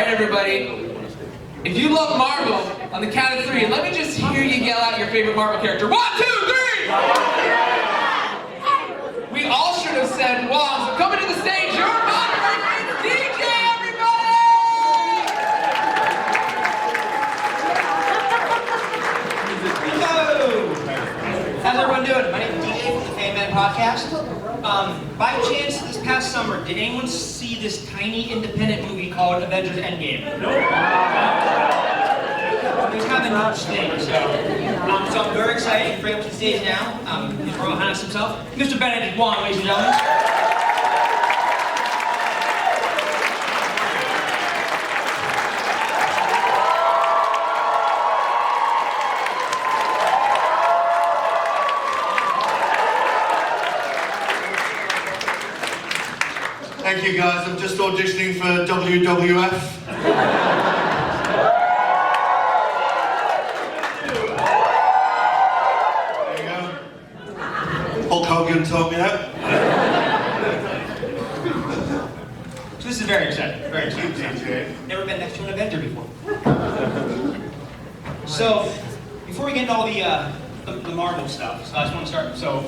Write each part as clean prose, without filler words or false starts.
right, everybody. If you love Marvel, on the count of 3, let me just hear you yell out your favorite Marvel character. 1, 2, 3! We all should have said Wong. So coming to the stage, your moderator, it's DJ, everybody! Hello! How's everyone doing? My name is DJ from the Fanmen Podcast. By chance, this past summer, did anyone see this tiny independent movie called Avengers Endgame? Nope. It's kind of a huge thing, so I'm very excited to bring up to the stage now. His Royal Highness himself, Mr. Benedict Wong, ladies and gentlemen. Thank you guys, I'm just auditioning for WWF. There you go. Hulk Hogan told me that. So this is very exciting, very exciting. Never been next to an Avenger before. So, before we get into all the Marvel stuff, so I just want to start. So,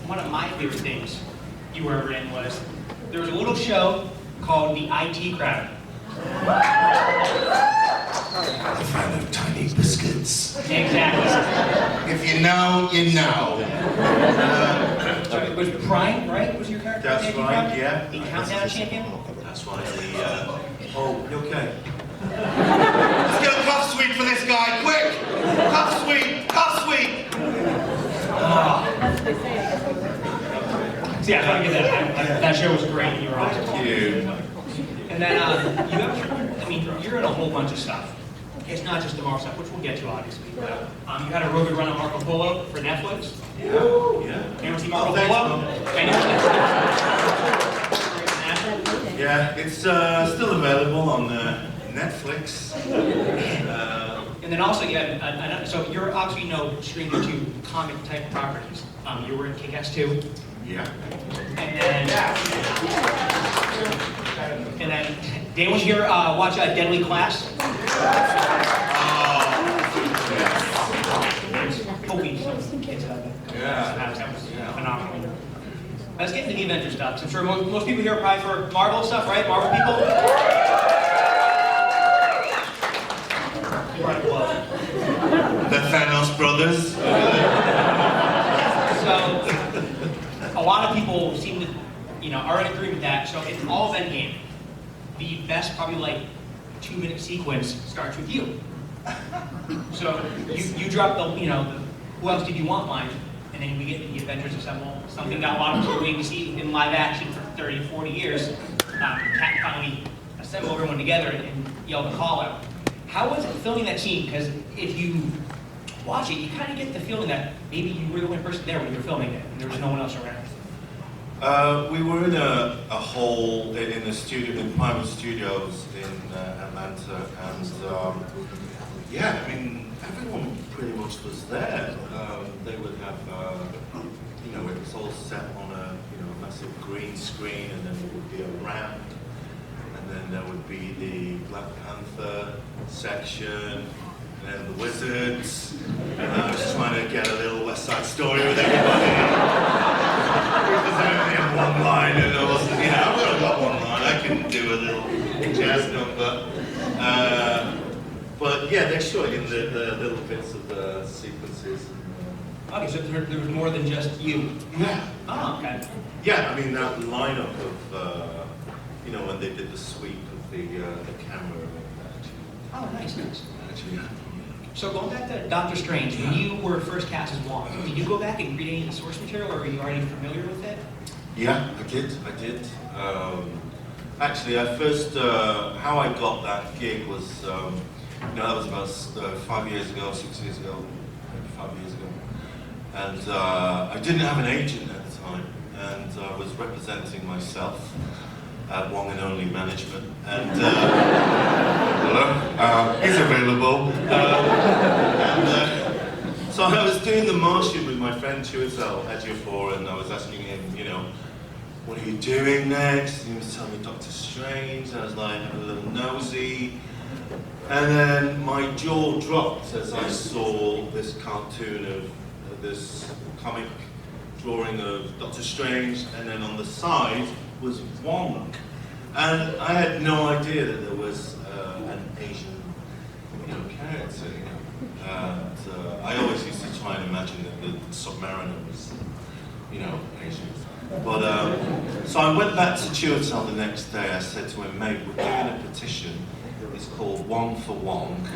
one of my favorite things you were ever in was there was a little show called the IT Crowd. A fan of tiny biscuits. Exactly. If you know, you know. So it was Prime, right? Was your character? That's IT right, Crowd? yeah. The Countdown Champion? That's right, oh, you okay? Let's get a cough suite for this guy, quick! Cough suite, cough suite! So yeah, I thought I'd get that. That show was great. You were awesome. Thank you. And then you're in a whole bunch of stuff. It's not just the Marvel stuff, which we'll get to obviously. But you had a road run on Marco Polo for Netflix. Yeah. Anyone see Marco thanks, Polo? Yeah, it's still available on Netflix. And then also you had so you're obviously no stranger to comic type properties. You were in Kick-Ass 2. Yeah. And then did anyone here watch Deadly Class? Hopefully some kids out there. Yeah. That was phenomenal. Let's get into the Avengers stuff. So I'm sure most people here are probably for Marvel stuff, right? Marvel people? The Thanos brothers. So a lot of people seem to, are in agreement with that. So it's all of Endgame. The best, probably like 2-minute sequence starts with you. So you drop the, who else did you want line, and then we get the Avengers Assemble. Something that a lot of people waiting to see in live action for 30, 40 years. Cat finally assemble everyone together and yell the call out. How was it filming that scene? Because if you watch it, you kind of get the feeling that maybe you were the only person there when you were filming it, and there was no one else around. We were in a hall in a studio, in private studios in Atlanta, and everyone pretty much was there. They would have, it was all set on a massive green screen, and then there would be a ramp, and then there would be the Black Panther section. And the wizards, and I was trying to get a little West Side Story with everybody. It was only in one line, and I wasn't, I've only got one line, I can do a little jazz number. But yeah, they're showing the little bits of the sequences. Okay, so there was more than just you. Yeah. Oh, okay. Yeah, I mean, that lineup of, when they did the sweep of the camera. Oh, nice. Actually, yeah. So going back to Doctor Strange, when you were first cast as Wong, did you go back and read any of the source material, or were you already familiar with it? Yeah, I did. Actually, I first, how I got that gig was, that was about 5 years ago, 6 years ago, maybe 5 years ago. And I didn't have an agent at the time, and I was representing myself at Wong and Only Management, and hello, he's available. So I was doing the Martian with my friend Chiwetel Ejiofor, and I was asking him, what are you doing next? And he was telling me Doctor Strange, and I was like, a little nosy. And then my jaw dropped as I saw this cartoon of this comic drawing of Doctor Strange, and then on the side was Wong. And I had no idea that there was an Asian, character. I always used to try and imagine that the Submariner was, Asian. But so I went back to Chiwetel the next day. I said to him, mate, we're doing a petition. It's called Wong for Wong.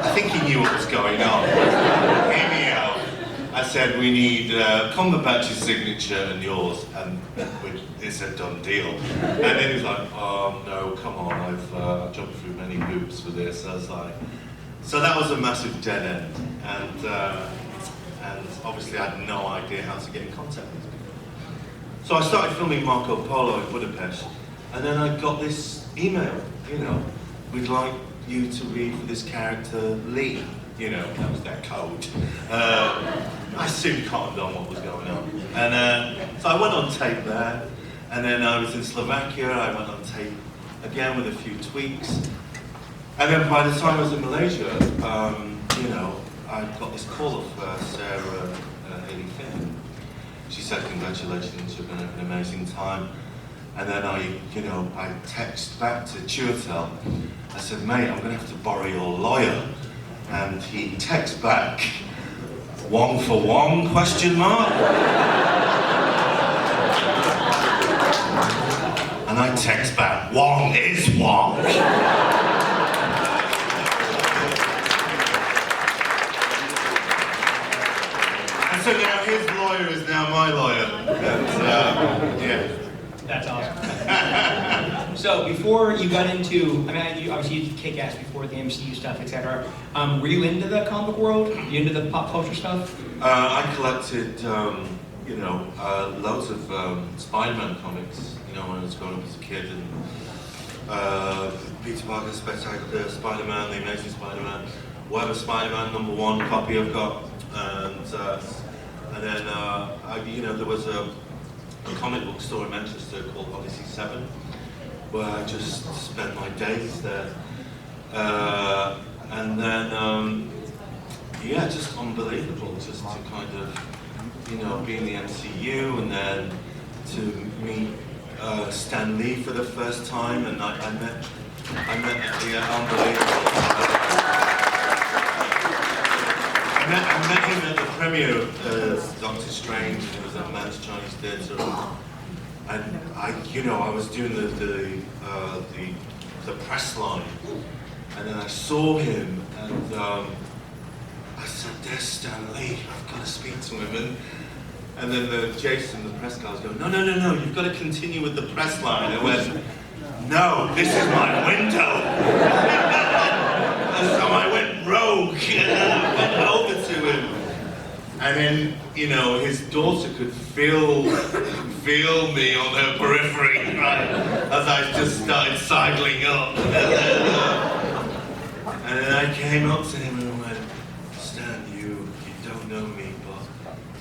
I think he knew what was going on. Hear me out. I said, we need Cumberbatch's signature and yours, and it's a done deal. And then he was like, oh no, come on, I've jumped through many hoops for this. I was like, so that was a massive dead end. And obviously I had no idea how to get in contact with these people. So I started filming Marco Polo in Budapest, and then I got this email, we'd like you to read for this character, Lee. That was their code. I soon cottoned on what was going on. And so I went on tape there, and then I was in Slovakia, I went on tape again with a few tweaks. And then by the time I was in Malaysia, I got this call of Sarah Haley Finn. She said, congratulations, you're going to have an amazing time. And then I text back to Chiwetel. I said, mate, I'm going to have to borrow your lawyer. And he texts back, Wong for Wong, ? And I text back, Wong is Wong. And so now his lawyer is now my lawyer. And, yeah. That's awesome. So before you got into, you obviously did Kick-Ass before the MCU stuff, etc. Were you into the comic world? You into the pop culture stuff? I collected, loads of Spider-Man comics, when I was growing up as a kid, and Peter Parker's Spectacular Spider-Man, The Amazing Spider-Man, whatever Spider-Man #1 copy I've got, and then there was a comic book store in Manchester called Odyssey 7, where I just spent my days there. And then, just unbelievable, just to kind of, be in the MCU, and then to meet Stan Lee for the first time, and I met unbelievable. I met him at the premiere of Doctor Strange, and it was at Man's Chinese Theatre, and I was doing the press line, and then I saw him, and I said, "There's Stan Lee. I've got to speak to him." And then Jason, the press guy, was going, "No, you've got to continue with the press line." I went, "No, this is my window." And so I went rogue, and I went over to him. And then, his daughter could feel me on her periphery, right, as I just started sidling up. And then I came up to him and I went, "Stan, you don't know me, but..."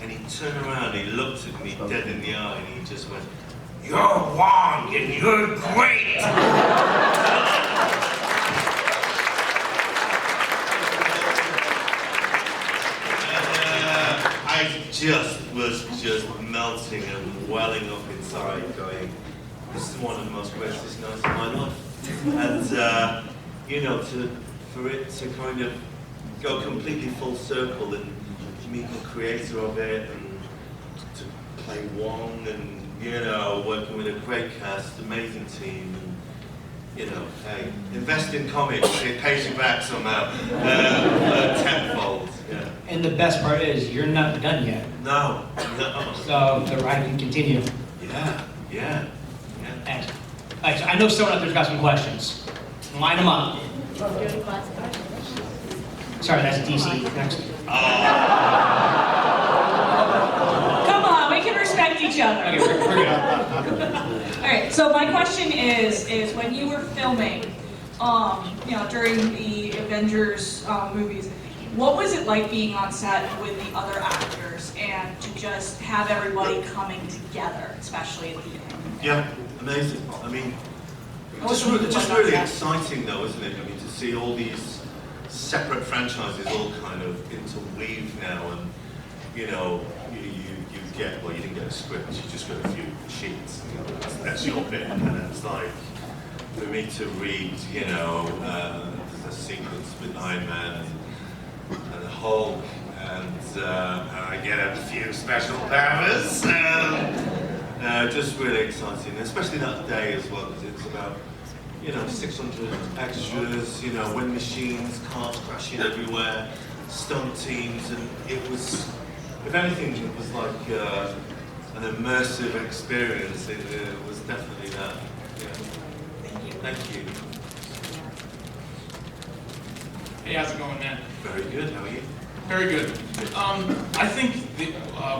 And he turned around, he looked at me dead in the eye, and he just went, "You're Wong, and you're great!" I was just melting and welling up inside, going, "This is one of the most precious nights of my life." And for it to kind of go completely full circle and meet the creator of it, and to play Wong, and working with a great cast, amazing team, and hey, invest in comics, it pays you back somehow, tenfold. Yeah. And the best part is, you're not done yet. No. So the ride can continue. Yeah. Thanks. All right, so I know someone out there's got some questions. Line them up. Sorry, that's DC. Next. Come on, we can respect each other. Okay, we're good. All right, so my question is when you were filming, during the Avengers movies, what was it like being on set with the other actors and to just have everybody coming together, especially at the end? Yeah, amazing. I mean, What's just the really fun exciting though, isn't it? I mean, to see all these separate franchises all kind of interweave now, and you know, you get, well, you didn't get a script, you just got a few sheets. You know, that's your bit, and it's like for me to read, you know, there's a sequence with Iron Man and the Hulk, and I get a few special powers. Just really exciting, especially that day as well, because it's about, you know, 600 extras, you know, wind machines, cars crashing everywhere, stunt teams, and it was, if anything, it was like an immersive experience. It was definitely that. Yeah. Thank you. Hey, how's it going, man? Very good. How are you? Very good. I think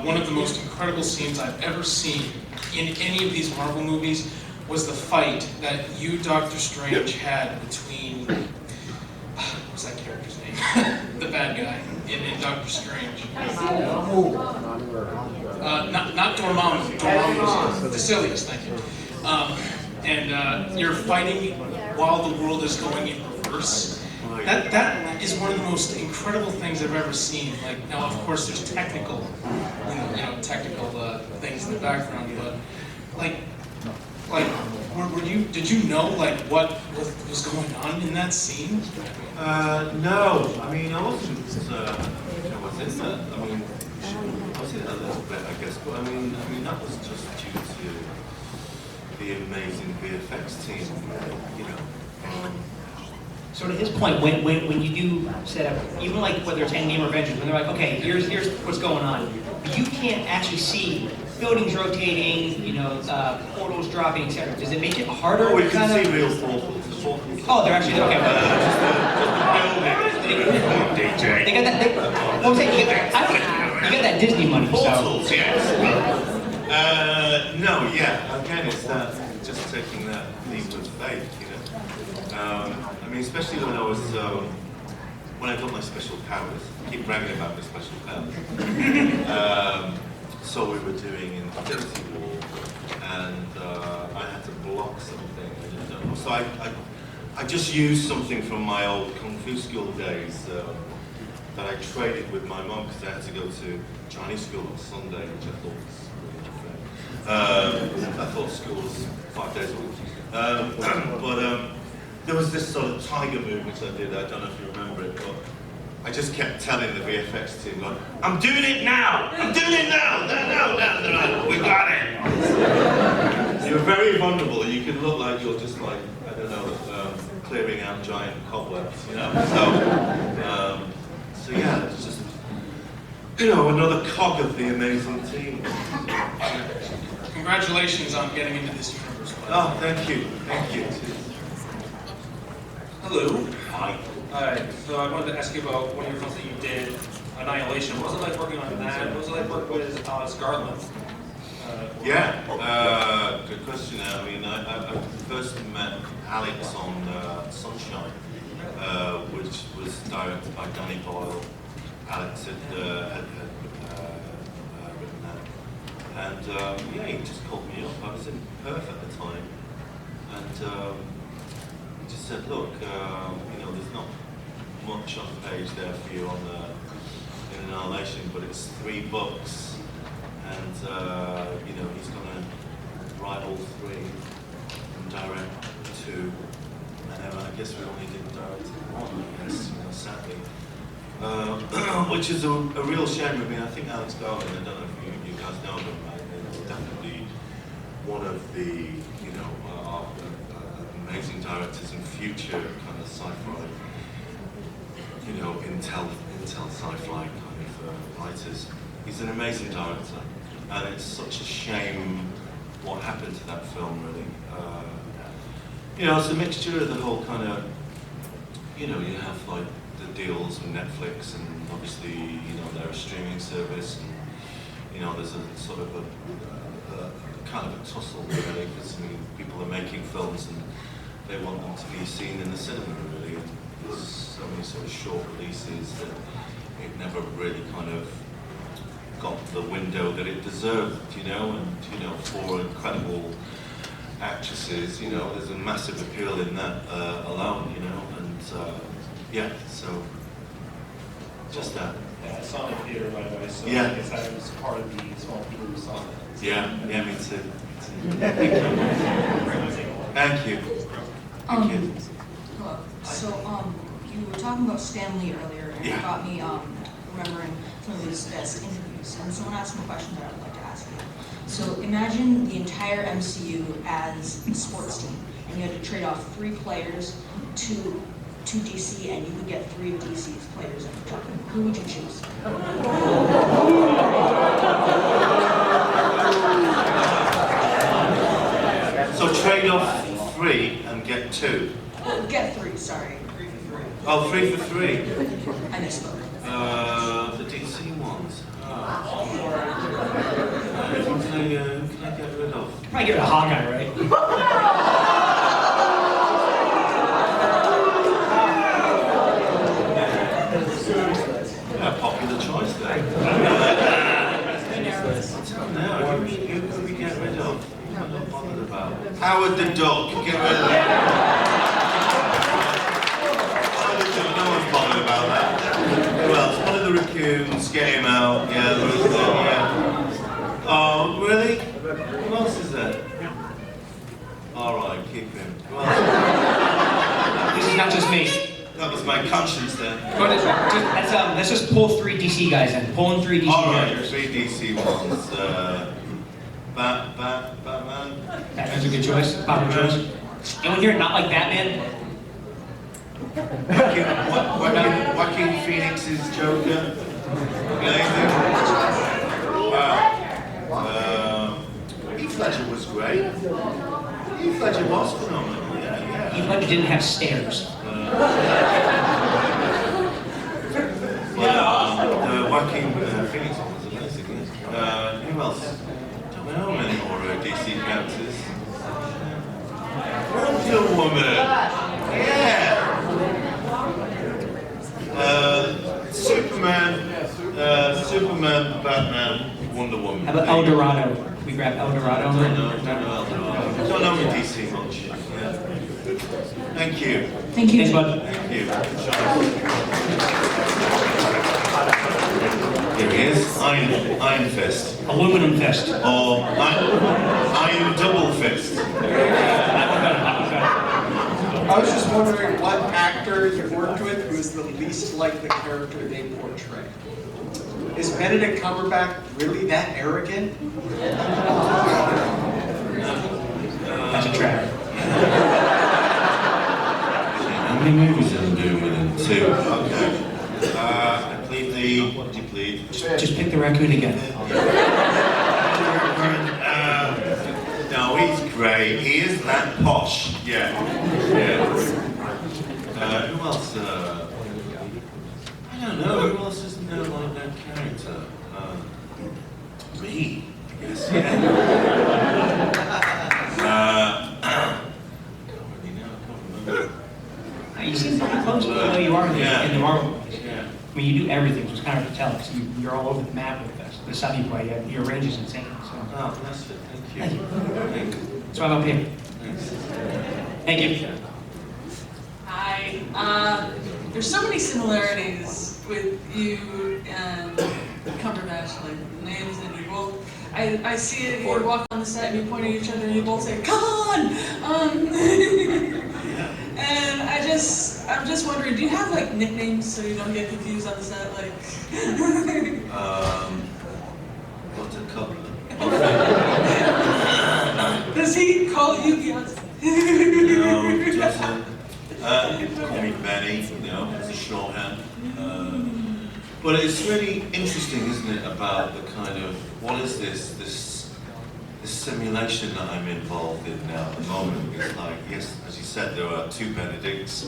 one of the most incredible scenes I've ever seen in any of these Marvel movies was the fight that you, Doctor Strange, had between, what's that character's name? The bad guy in Doctor Strange. Not Dormammu. Dormammu. Facilius, thank you. And you're fighting while the world is going in reverse. That is one of the most incredible things I've ever seen. Like, now, of course, there's technical things in the background, but did you know like what was going on in that scene? No, I mean, I wasn't, I was in that. I mean, I was in that a little bit, I guess, but I mean, that was just due to the amazing VFX team, you know. So to his point, when you do set up, even like whether it's Endgame or Avengers, when they're like, okay, here's what's going on, you can't actually see buildings rotating, you know, portals dropping, etc. Does it make it harder? Oh, we to can kind see of... real portals. Oh, they're actually okay. DJ. They got that. What was that? You got that Disney money. Portals, So. yes. No, yeah. Again, it's that just taking that leap of faith, you know. I mean, especially when I was when I got my special powers. I keep bragging about my special powers. So we were doing Infinity War, and I had to block something. I don't know. So I just used something from my old Kung Fu school days that I traded with my mum because I had to go to Chinese school on Sunday, which I thought was really unfair. I thought school was 5 days a week. But there was this sort of tiger move which I did. I don't know if you remember it, but I just kept telling the VFX team, like, I'm doing it now! I'm doing it now! No. They're like, we got it! You're very vulnerable. You can look like you're just like, I don't know, clearing out giant cobwebs, you know? So yeah, it's just, you know, another cog of the amazing team. Congratulations on getting into this universe. Oh, thank you. Thank you. Hello. Hi. Hi. So I wanted to ask you about one of your films that you did, Annihilation. What was it like working on that? What was it like working with Scarlet? Good question. I mean, I first met Alex on Sunshine, which was directed by Danny Boyle. Alex had written that. And yeah, he just called me up. I was in Perth at the time. And he just said, look, you know, there's not much on the page there for you on in Annihilation, but it's 3 books. And, you know, he's going to write all 3 and direct 2. And then I guess we only did direct 1, I guess, you know, sadly. Which is a real shame. I mean, I think Alex Garland, I don't know if you guys know him, right? He's definitely one of the, you know, amazing directors and future kind of sci-fi, you know, Intel sci-fi kind of writers. He's an amazing director, and it's such a shame what happened to that film, really. You know, it's a mixture of the whole kind of, you know, you have like the deals with Netflix, and obviously, you know, they're a streaming service, and, you know, there's a sort of a kind of a tussle, really, because, I mean, people are making films and they want them to be seen in the cinema, really. And so many sort of short releases that it never really kind of got the window that it deserved, you know, and, you know, for incredible actresses, you know, there's a massive appeal in that alone, you know, and yeah, so just that. Yeah, I saw it in theater, by the way, so Yeah. I guess I was part of the small people who saw it. Yeah, me too. Thank you. Thank you. Hello. So, you were talking about Stan Lee earlier, and Yeah. it got me remembering some of his best interviews. And someone asked me a question that I would like to ask you. So, imagine the entire MCU as a sports team, and you had to trade off 3 players to DC, and you could get 3 of DC's players in return. Who would you choose? So trade off 3 and get 2. Well, get 3, sorry. 3 for 3. Oh, 3 for 3. I misspoke. The DC ones. Who can I get rid of? Probably give it a Hawkeye, right? Yeah, popular choice there. No, who can we get rid of? I'm not bothered about. Howard the Duck, get rid of him. Howard the Duck, no one's bothered about that. Who else? One of the raccoons, get him out. Yeah, there was yeah. Oh, really? Who else is there? Alright, keep him. Who else? This is not just me. That was my conscience then. Let's just pull 3 DC guys in. Pull in 3 DC Alright, characters. 3 DC ones. Batman. Batman's a good choice. Popular choice. Anyone here not like Batman? Joaquin Phoenix's Joker. Anything? Wow. Heath Ledger was great. Heath Ledger was phenomenal. Yeah. Heath Ledger didn't have stairs. Joaquin Phoenix was amazing. Who else? I don't know many more DC characters. Wonder Woman. Yeah. Superman, Batman, Wonder Woman. How about El Dorado? We grab El Dorado. Don't know Don't know DC much. Yeah. Thank you. Thank you. Thanks, bud. Thank you. Here he is. Iron Fist. Aluminum Fist. Or Iron Double Fist. I was just wondering what actor you worked with who is the least like the character they portray. Is Benedict Cumberbatch really that arrogant? That's a trap. How many movies did I do with him? 2. Okay. I plead the... What did you plead? Just pick the raccoon again. No, he's great. He is that posh. Yeah. Who else? I don't know. Who else isn't there like that character? Me, I guess. Yeah. I don't really know. I can't remember. You seem pretty close to who you are in the Marvel movies. Yeah. I mean, you do everything, so it's kind of hard to tell. So you're all over the map with this. The stuff you play, your range is insane. So. Oh, that's it. Thank Thank you. you. Thank you. That's why I'm up here. Thanks. Thank you. Hi. There's so many similarities with you and Cumberbatch, like names, and you both. I see it. You walk on the set and you point at each other and you both say, "Come on!" And I'm just wondering, do you have like nicknames so you don't get confused on the set, like? Buttercup. Does he call you Beyonce? No, he doesn't. Call me Benny, you know, as a shorthand. But it's really interesting, isn't it, about the kind of, what is this simulation that I'm involved in now at the moment? It's like, yes, as you said, there are 2 Benedicts.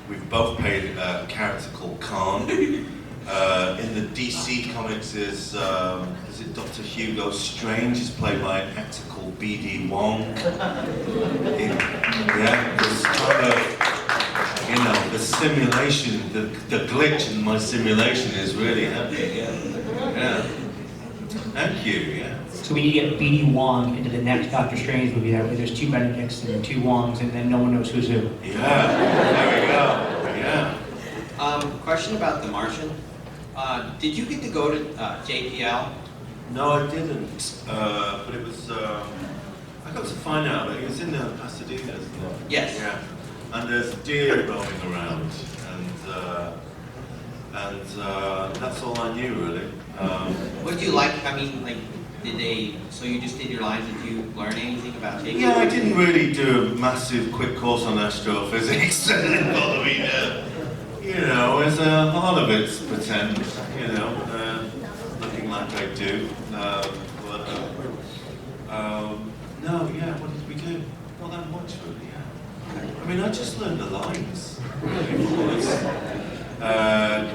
We've both played a character called Khan. In the DC comics is it Dr. Hugo Strange is played by an actor called B.D. Wong. Yeah, there's kind of, you know, the simulation, the glitch in my simulation is really happening. Yeah. Thank you. Yeah. So we need to get BD Wong into the next Doctor Strange movie. That way there's two Benedicts and two Wongs, and then no one knows who's who. Yeah. There we go. Yeah. Question about The Martian. Did you get to go to JPL? No, I didn't. But it was. I got to find out that it was in Pasadena, isn't it? Yes. Yeah. And there's deer roaming around, and that's all I knew really. What did you like? I mean, like, did they? So you just did your lines? Did you learn anything about JPL? Yeah, I didn't really do a massive quick course on astrophysics. I mean, you know, there's a lot of it's pretend. You know, looking like I do. No, yeah. What did we do? Not that much really. Yeah. I mean, I just learned the lines. Really, and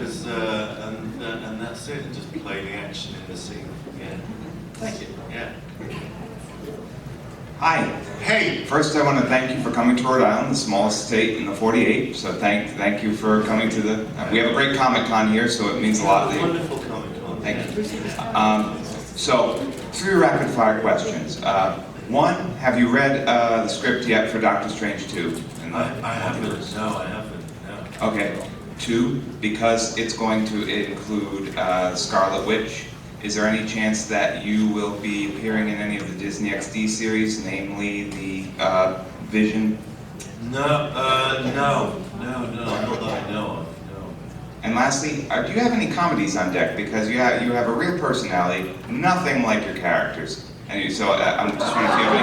that's it. And just play the action in the scene. Yeah. Thank you. Yeah. Hi. Hey. First, I want to thank you for coming to Rhode Island, the smallest state in the 48. So thank you for coming to the. We have a great Comic-Con here, so it means a lot. Wonderful Comic-Con. Thank you. So, 3 rapid-fire questions. One, have you read the script yet for Doctor Strange 2? I haven't. No, I haven't. No. Okay. 2, because it's going to include Scarlet Witch. Is there any chance that you will be appearing in any of the Disney XD series, namely the Vision? No, not that I know of. No. And lastly, do you have any comedies on deck? Because you have a real personality, nothing like your characters. And I'm just wondering if you have any.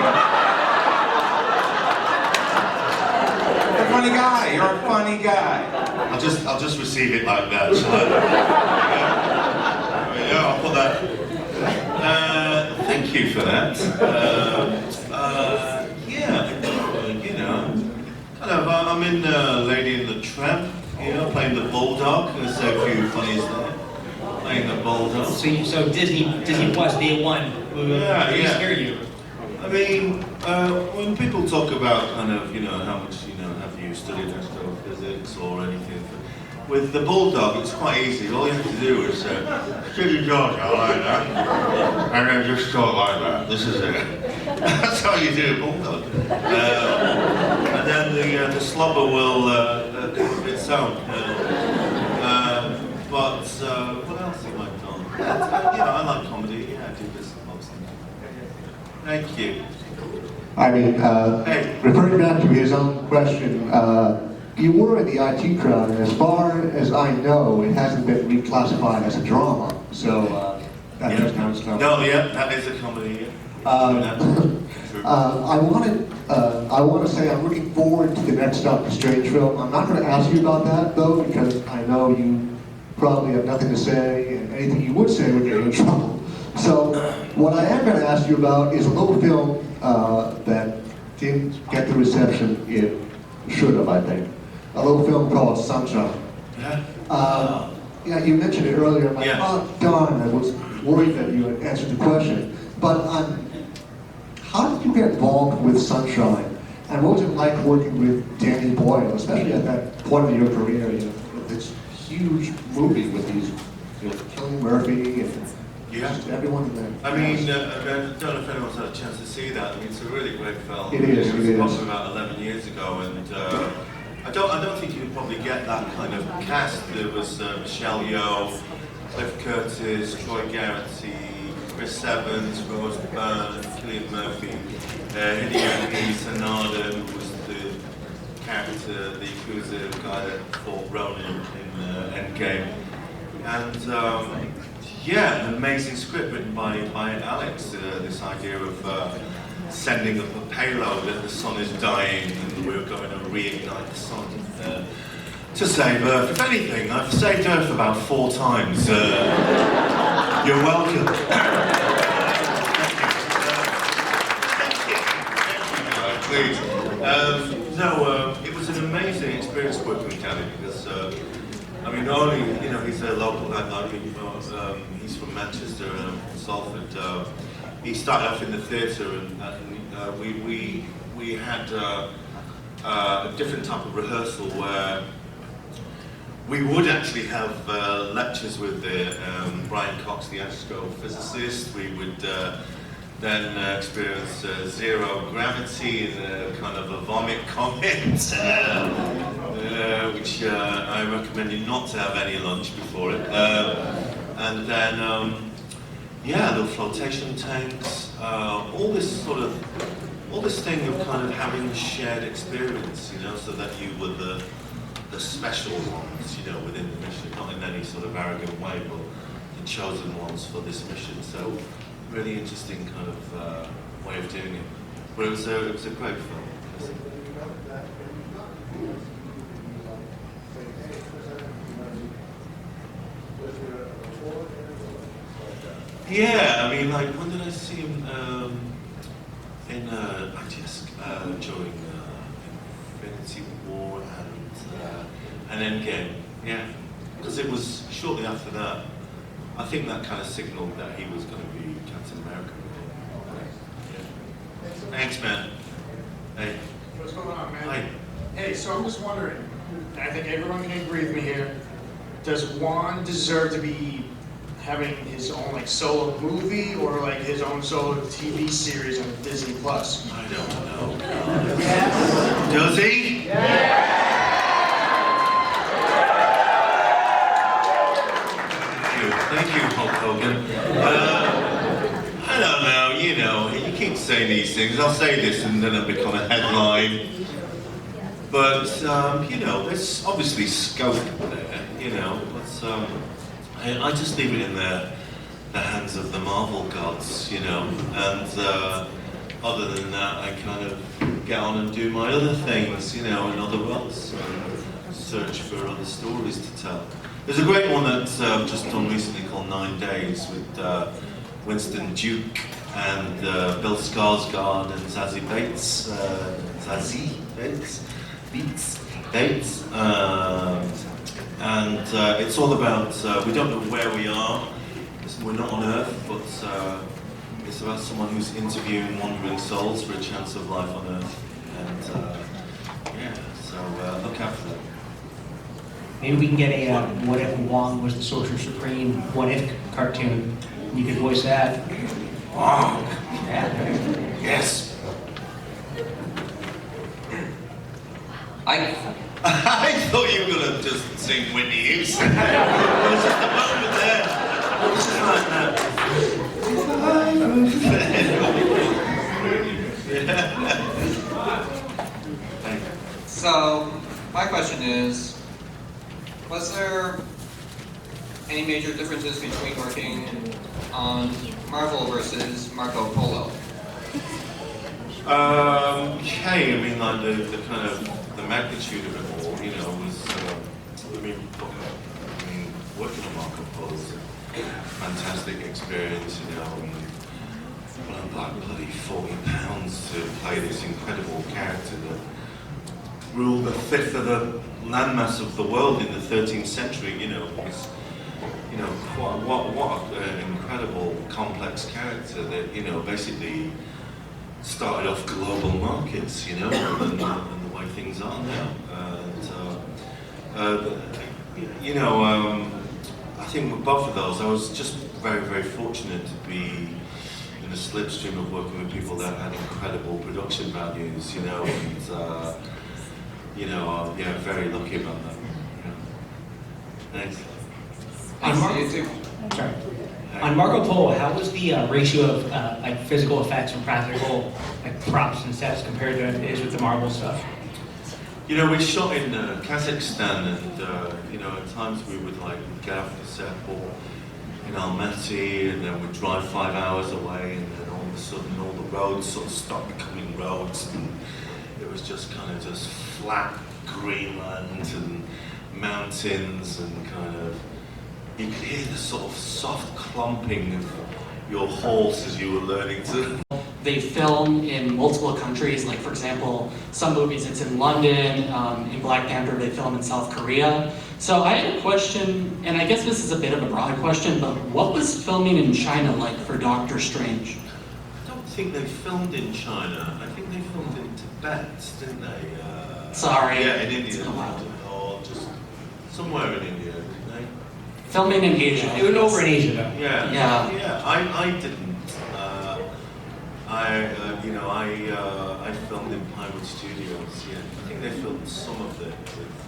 You're a funny guy. You're a funny guy. I'll just receive it like that. Shall I? Yeah, I'll put that. Thank you for that. You know, kind of. I'm in Lady and the Tramp. You know, playing the bulldog. There's so few funnies there. Playing the bulldog. So Disney Plus Day 1. Yeah. Hear you. I mean, when people talk about kind of, you know, how much, you know, have you studied astrophysics or anything, with the bulldog, it's quite easy. All you have to do is City Georgia, like that, and then just talk like that. This is it. That's how you do a bulldog. And then the slobber will come of its own. But what else have I done? Yeah, I like comedy. Yeah, I do this. Thank you. I mean, Hey. referring back to his own question, you were in the IT crowd, and as far as I know, it hasn't been reclassified as a drama, so that does count as drama. No, yeah, that is a comedy. I want to say I'm looking forward to the next Doctor Strange film. I'm not going to ask you about that, though, because I know you probably have nothing to say, and anything you would say would get you in trouble. So, what I am going to ask you about is a little film that didn't get the reception it should have, I think. A little film called Sunshine. Yeah. Yeah, you mentioned it earlier. I'm like, Yeah. oh, darn, I was worried that you had answered the question. But how did you get involved with Sunshine? And what was it like working with Danny Boyle, especially at that point of your career? You know, this huge movie with these, you know, Cillian Murphy and just everyone in there. I mean, I don't know if anyone's had a chance to see that. I mean, it's a really great film. It is. It was probably about 11 years ago, and I don't think you could probably get that kind of cast. There was Michelle Yeoh, Cliff Curtis, Troy Garrity, Chris Evans, Rose Byrne, Cillian Murphy, Hideo Sanada, who was the character, the Yakuza guy that fought Ronin in Endgame. And yeah, an amazing script written by Alex. This idea of sending up a payload that the sun is dying and we're going to reignite the sun to save Earth. If anything, I've saved Earth about 4 times. You're welcome. Please. It was an amazing experience working with Danny because I mean, not only, you know, he's a local lad like me, he's from Manchester and Salford. He started off in the theatre and we had a different type of rehearsal where we would actually have lectures with Brian Cox, the astrophysicist. We would then experience zero gravity in a kind of a vomit comet, which I recommend you not to have any lunch before it. And then, yeah, the flotation tanks, all this thing of kind of having a shared experience, you know, so that you were the special ones, you know, within the mission, not in any sort of arrogant way, but the chosen ones for this mission. So, really interesting kind of way of doing it. But it was a great film. Yeah, I mean, like, when did I see him? During Infinity War and Endgame, yeah. Because it was shortly after that. I think that kind of signaled that he was going to be Captain America. Yeah. Thanks, man. Hey. What's going on, man? Hi. Hey, so I'm just wondering, and I think everyone can agree with me here, does Juan deserve to be having his own like solo movie or like his own solo TV series on Disney Plus? I don't know. Does he? Thank you, Hulk Hogan. I don't know, you know, you keep saying these things. I'll say this and then it'll become a headline. But, you know, there's obviously scope there, you know. But, I just leave it in the hands of the Marvel gods, you know. And other than that, I kind of get on and do my other things, you know, in other worlds. Search for other stories to tell. There's a great one that's just done recently called 9 Days with Winston Duke and Bill Skarsgård and Zazie Bates. Bates. And it's all about, we don't know where we are. We're not on Earth, but it's about someone who's interviewing wandering souls for a chance of life on Earth. And yeah, so look out for that. Maybe we can get a What If Wong was the Sorcerer Supreme What If cartoon. You could voice that. Wong! Yeah. Yes! I thought you were going to just sing Whitney Houston. It was just a moment there. It was just like that. So, my question is, was there any major differences between working on Marvel versus Marco Polo? Okay, I mean, like the kind of the magnitude of it all, you know, was. I mean, working on Marco Polo was a fantastic experience, you know. And like bloody 40 pounds to play this incredible character that ruled a fifth of the landmass of the world in the 13th century, you know. Was, you know, what an incredible, complex character that, you know, basically started off global markets, you know, and the way things are now. You know, I think with both of those, I was just very, very fortunate to be in the slipstream of working with people that had incredible production values, you know, and, you know, yeah, very lucky about that. Yeah. Thanks. Sorry. On Marco Polo, how was the ratio of like physical effects and practical like props and sets compared to it is with the Marvel stuff? You know, we shot in Kazakhstan, and you know, at times we would like get off the set or in Almaty, and then we'd drive 5 hours away, and then all of a sudden all the roads sort of stopped becoming roads, and it was just kind of just flat Greenland and mountains, and kind of you could hear the sort of soft clumping of your horse as you were learning to. They film in multiple countries, like for example, some movies it's in London, in Black Panther they film in South Korea. So I had a question, and I guess this is a bit of a broad question, but what was filming in China like for Doctor Strange? I don't think they filmed in China. I think they filmed in Tibet, didn't they? Sorry. Yeah, in India. It's been a while. Or just somewhere in India, didn't they? Filming in Asia. It was over in Asia though. Yeah. Yeah. I didn't. I filmed in Pinewood Studios. Yeah, I think they filmed some of it with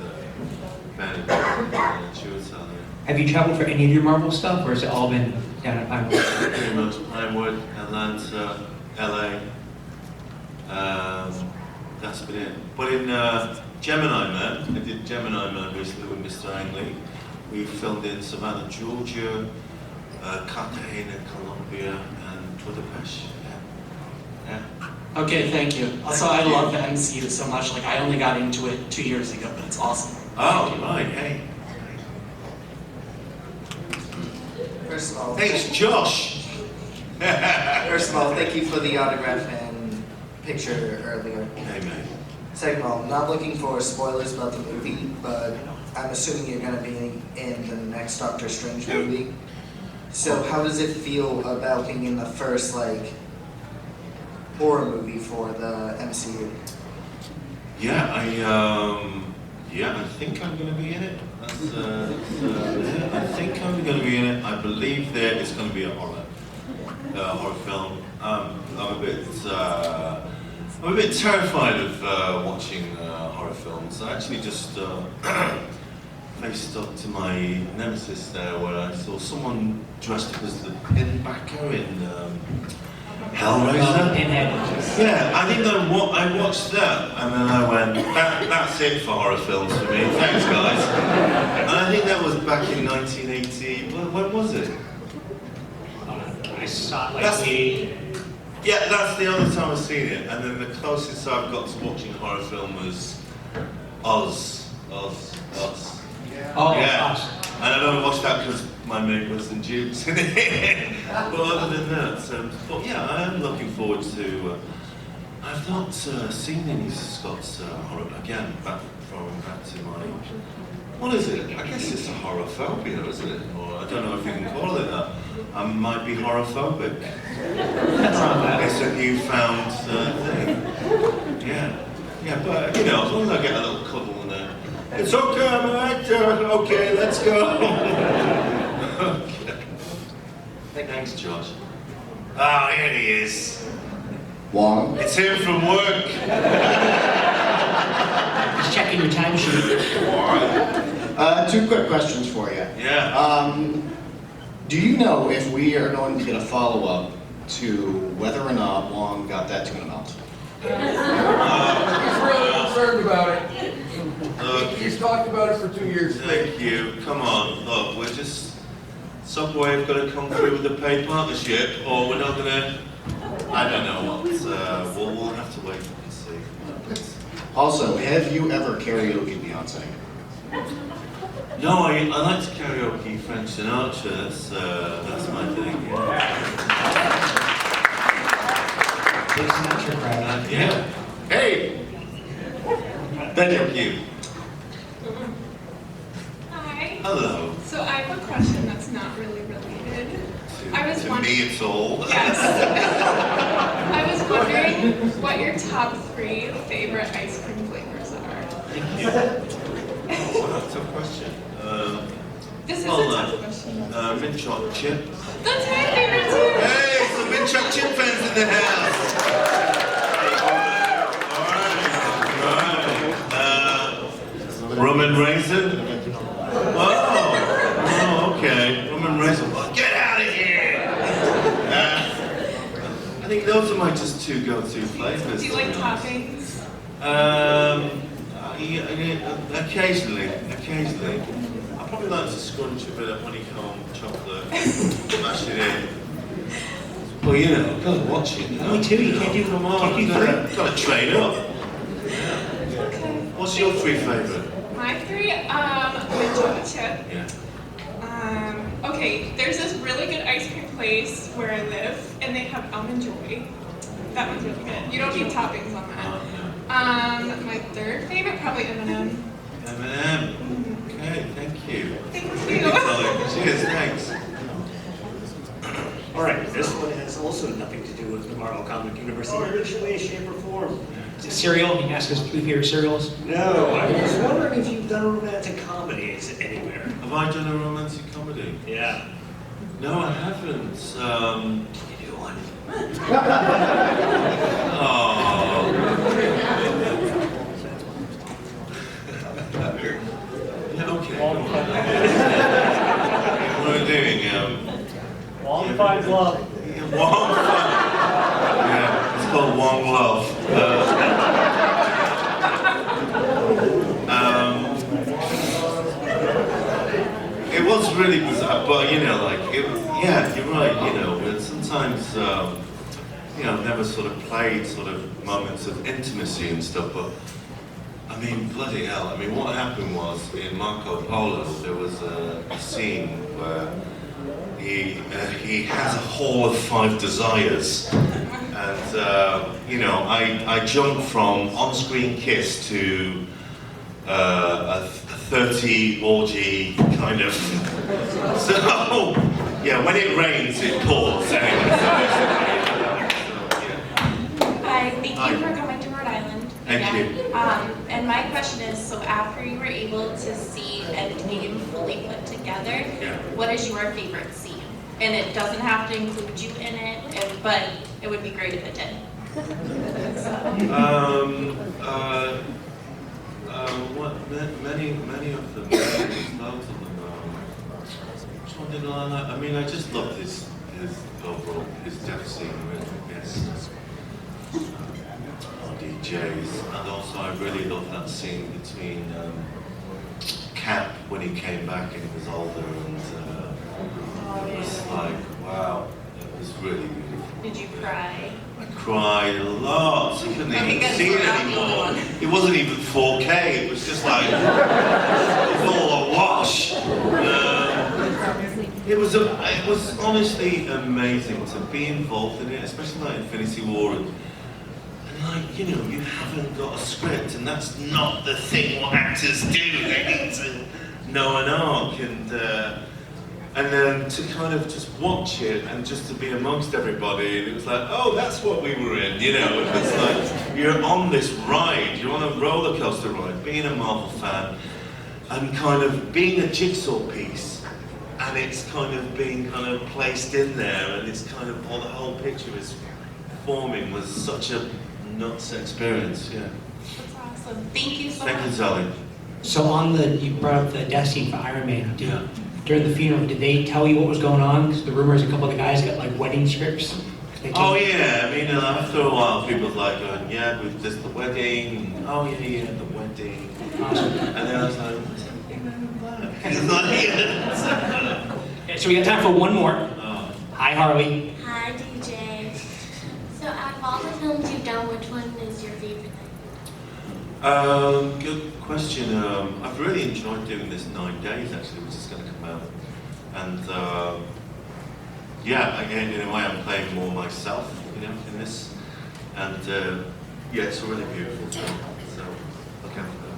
Benedict Wong. Have you traveled for any of your Marvel stuff, or has it all been down at Pinewood? Pretty much Pinewood, Atlanta, LA. That's been it. But in Gemini Man, I did Gemini Man recently with Mr. Ang. We filmed in Savannah, Georgia, Cartagena, Colombia, and Budapest. Yeah. Okay, thank you. Also, I love the MCU so much. Like, I only got into it 2 years ago, but it's awesome. Oh, right, hey. First of all, Hey, it's Josh. first of all, thank you for the autograph and picture earlier. Hey, mate. Second of all, not looking for spoilers about the movie, but I'm assuming you're going to be in the next Doctor Strange movie. So how does it feel about being in the first, like, horror movie for the MCU? Yeah, I think I'm going to be in it. I think I'm going to be in it. I believe that it's going to be a horror film. I'm a bit terrified of watching horror films. I actually just faced up to my nemesis there, where I saw someone dressed up as the Pinbacker in Hellraiser. Yeah, I think I watched that, and then I went, that's it for horror films for me. Thanks, guys. And I think that was back in 1980. When was it? I saw it That's- like 80. Yeah, that's the only time I've seen it. And then the closest I've got to watching a horror film was Oz. Oh, Yeah. Us. And I don't watch that because my mate was in Dukes in it. But other than that, but yeah, I am looking forward to. I've not seen any Scott's horror again. Back to my. What is it? I guess it's a horophobia, isn't it? Or I don't know if you can call it that. I might be horophobic. It's a newfound thing. Yeah, but you know, as long as I get a little cuddle in there. It's okay, I'm an actor. Okay, let's go. Okay. Thanks, Josh. Ah, here he is. Wong? It's him from work. Just checking your timesheet. 2 quick questions for you. Yeah. Do you know if we are going to get a follow-up to whether or not Wong got that tuna melt? He's really concerned about it. He's talked about it for 2 years. Thank you. Come on, look, we're just Subway have got to come through with the paid partnership, or we're not gonna. I don't know what. We'll have to wait and see. Also, have you ever karaoke Beyonce? No, I like to karaoke Frank Sinatra. That's my thing. Big Sinatra crowd. Yeah. Hey. Thank you. Hi. Hello. So I have a question that's not really related. I was To wondering. me, it's all. Yes. I was wondering what your top 3 favorite ice cream flavors are. Oh, that's a tough question. This is a tough question. Mint chocolate chip. That's my favorite too. Hey, some mint chocolate chip fans in the house. Rum and raisin? Oh, okay. Rum and raisin. Get out of here! I think those are my just 2 go-to flavors. Do you like toppings? Occasionally. I probably like to scrunch a bit of honeycomb chocolate, mash it in. Well, you know, gotta watch it. You know? Me too, you can't do, Come on, can't do gotta train up. Okay. What's your 3 favorite? My 3, mint chocolate chip. Yeah. Okay, there's this really good ice cream place where I live, and they have almond joy. That one's really good. You don't need toppings on that. My 3rd favorite, probably M&M. M&M. Okay, thank you. Thank you. Cheers, thanks. All right, this one has also nothing to do with the Marvel comic universe in any way, shape, or form. cereal, you can ask us 3 favorite cereals. No, I was wondering if you've done romantic comedies anywhere. Have I done a romantic comedy? Yeah. No, I haven't. Can you do one? Oh. Yeah, okay. What are we doing? Wong finds love. Wong. Yeah, it's called Wong Love. It was really bizarre, but yeah, you're right. But sometimes, I've never sort of played sort of moments of intimacy and stuff, but. I mean, bloody hell. I mean, what happened was, in Marco Polo, there was a scene where he has a hall of 5 desires. And, I jumped from on-screen kiss to a 30 orgy kind of. So, yeah, when it rains, it pours. Anyway, Hi, thank you for coming to Rhode Island. Thank you. And my question is, so after you were able to see Endgame fully put together, what is your favorite scene? And it doesn't have to include you in it, but it would be great if it did. Many of them, loads of them. Which one did I like? I mean, I just loved his overall, his death scene with, DJs, and also I really loved that scene between Cap when he came back and he was older, and it was like, wow, it was really beautiful. Did you cry? I cried a lot. I couldn't even guess see it we're not the anymore. only one. It wasn't even 4K. It was just like it was all a wash. It was honestly amazing to be involved in it, especially like Infinity War and you haven't got a script, and that's not the thing what actors do. They need to know an arc, and then to kind of just watch it and just to be amongst everybody, and it was like, oh, that's what we were in, It was like you're on this ride, you're on a roller coaster ride, being a Marvel fan, and kind of being a jigsaw piece, and it's kind of being kind of placed in there, and it's kind of the whole picture is forming was such a nuts experience, yeah. That's awesome. Thank you so Thank much. you, Sally. So you brought up the death scene for Iron Man. During the funeral, did they tell you what was going on? Because the rumors a couple of the guys got like wedding scripts. Oh yeah, I mean after a while people were like going, yeah, with just the wedding, oh yeah, the wedding. Awesome. And then I was like, what's happening? So we got time for one more. Hi, Harley. Hi, DJ. So out of all the films you've done, which one is your favorite? Good question. I've really enjoyed doing this 9 days actually, which is going to come out. And again, in a way I'm playing more myself, in this. And it's a really beautiful film. So look out for that.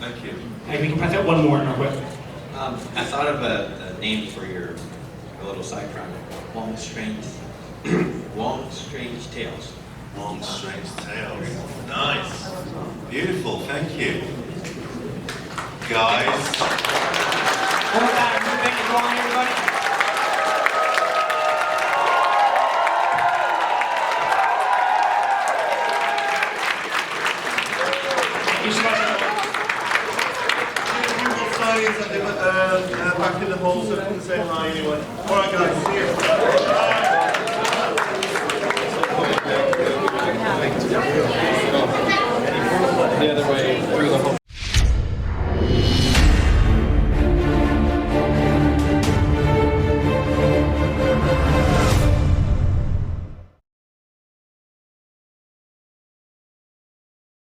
Thank you. Hey, we can press that one more real quick. I thought of a name for your little side project. Wong Strange Tales. Wong Strange Tales. Nice. Beautiful. Thank you. Guys. One more time. Benedict Wong, everybody. Thank you so much. Back in the hall so I can say hi anyway. Alright guys, see you.